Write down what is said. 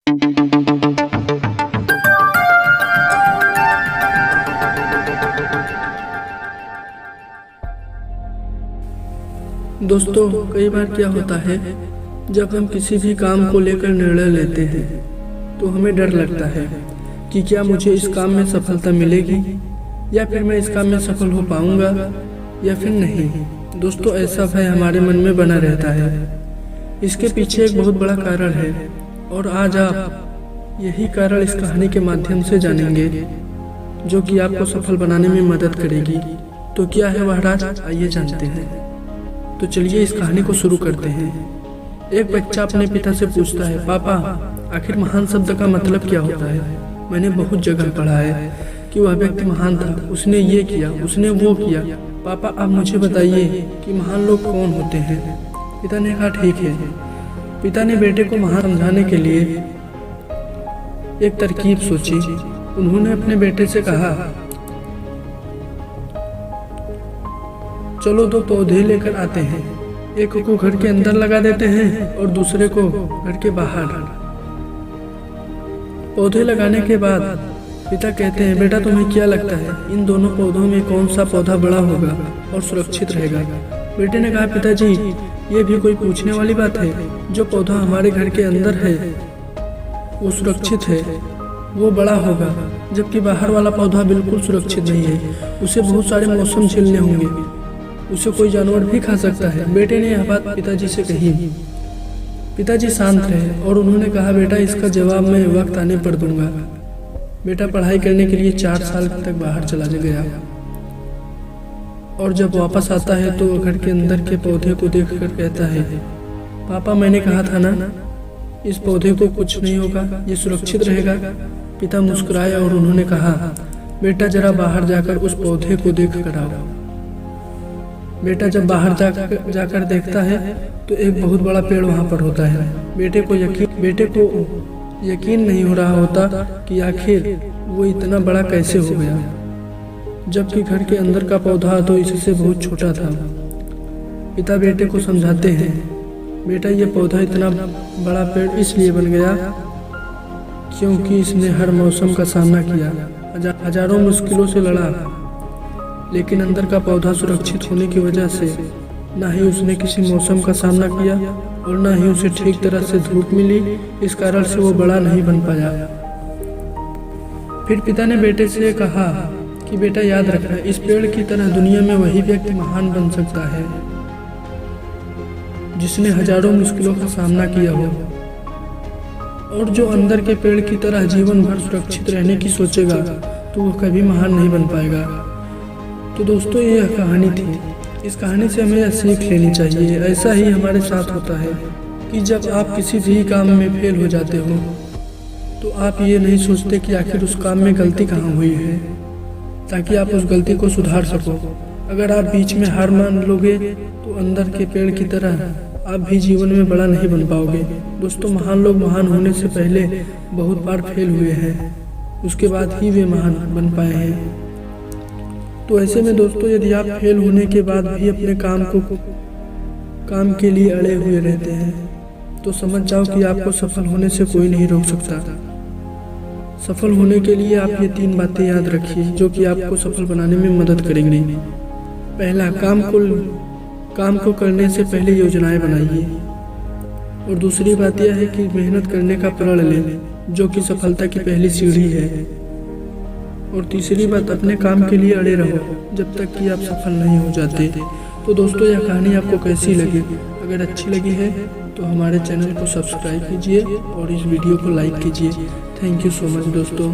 दोस्तों, कई बार क्या होता है, जब हम किसी भी काम को लेकर निर्णय लेते हैं तो हमें डर लगता है कि क्या मुझे इस काम में सफलता मिलेगी या फिर मैं इस काम में सफल हो पाऊंगा या फिर नहीं। दोस्तों, ऐसा भय हमारे मन में बना रहता है। इसके पीछे एक बहुत बड़ा कारण है और आज आप यही कारण इस कहानी के माध्यम से जानेंगे जो कि आपको सफल बनाने में मदद करेगी। तो क्या है वह राज, आइए जानते हैं। तो चलिए इस कहानी को शुरू करते हैं। एक बच्चा अपने पिता से पूछता है, पापा, आखिर महान शब्द का मतलब क्या होता है? मैंने बहुत जगह पढ़ा है कि वह व्यक्ति महान था, उसने ये किया, उसने वो किया। पापा, आप मुझे बताइए कि महान लोग कौन होते हैं? पिता ने कहा, ठीक है। पिता ने बेटे को महान समझाने के लिए एक तरकीब सोची। उन्होंने अपने बेटे से कहा, चलो 2 पौधे लेकर आते हैं, एक को घर के अंदर लगा देते हैं और दूसरे को घर के बाहर। पौधे लगाने के बाद पिता कहते हैं, बेटा तुम्हें क्या लगता है इन दोनों पौधों में कौन सा पौधा बड़ा होगा और सुरक्षित रहेगा? बेटे ने कहा, पिताजी, ये भी कोई पूछने वाली बात है? जो पौधा हमारे घर के अंदर है वो सुरक्षित है, वो बड़ा होगा, जबकि बाहर वाला पौधा बिल्कुल सुरक्षित नहीं है। उसे बहुत सारे मौसम झेलने होंगे, उसे कोई जानवर भी खा सकता है। बेटे ने यह बात पिताजी से कही। पिताजी शांत रहे और उन्होंने कहा, बेटा, इसका जवाब मैं वक्त आने पर दूंगा। बेटा पढ़ाई करने के लिए 4 साल तक बाहर चला गया और जब वापस आता है तो घर के अंदर के पौधे को देखकर कहता है, पापा, मैंने कहा था ना, इस पौधे को कुछ नहीं होगा, ये सुरक्षित रहेगा। पिता मुस्कुराए और उन्होंने कहा, बेटा, जरा बाहर जाकर उस पौधे को देख कर आओ। बेटा जब बाहर जाकर देखता है तो एक बहुत बड़ा पेड़ वहाँ पर होता है। बेटे को यकीन नहीं हो रहा होता कि आखिर वो इतना बड़ा कैसे हो गया, जबकि घर के अंदर का पौधा तो इससे बहुत छोटा था। पिता बेटे को समझाते हैं, बेटा, ये पौधा इतना बड़ा पेड़ इसलिए बन गया क्योंकि इसने हर मौसम का सामना किया, हजारों मुश्किलों से लड़ा, लेकिन अंदर का पौधा सुरक्षित होने की वजह से ना ही उसने किसी मौसम का सामना किया और ना ही उसे ठीक तरह से धूप मिली। इस कारण से वो बड़ा नहीं बन पाया। फिर पिता ने बेटे से कहा कि बेटा, याद रखना, इस पेड़ की तरह दुनिया में वही व्यक्ति महान बन सकता है जिसने हजारों मुश्किलों का सामना किया हो, और जो अंदर के पेड़ की तरह जीवन भर सुरक्षित रहने की सोचेगा तो वह कभी महान नहीं बन पाएगा। तो दोस्तों, यह कहानी थी। इस कहानी से हमें यह सीख लेनी चाहिए। ऐसा ही हमारे साथ होता है कि जब आप किसी भी काम में फेल हो जाते हो तो आप ये नहीं सोचते कि आखिर उस काम में गलती कहाँ हुई है, ताकि आप उस गलती को सुधार सको। अगर आप बीच में हार मान लोगे तो अंदर के पेड़ की तरह आप भी जीवन में बड़ा नहीं बन पाओगे। दोस्तों, महान लोग महान होने से पहले बहुत बार फेल हुए हैं, उसके बाद ही वे महान बन पाए हैं। तो ऐसे में दोस्तों, यदि आप फेल होने के बाद भी अपने काम के लिए अड़े हुए रहते हैं तो समझ जाओ कि आपको सफल होने से कोई नहीं रोक सकता। सफल होने के लिए आप ये 3 बातें याद रखिए जो कि आपको सफल बनाने में मदद करेंगी। पहला, काम को करने से पहले योजनाएं बनाइए। और दूसरी बात यह है कि मेहनत करने का प्रण लें, जो कि सफलता की पहली सीढ़ी है। और तीसरी बात, अपने काम के लिए अड़े रहो जब तक कि आप सफल नहीं हो जाते। तो दोस्तों, यह कहानी आपको कैसी लगी? अगर अच्छी लगी है तो हमारे चैनल को सब्सक्राइब कीजिए और इस वीडियो को लाइक कीजिए। थैंक यू सो मच दोस्तों।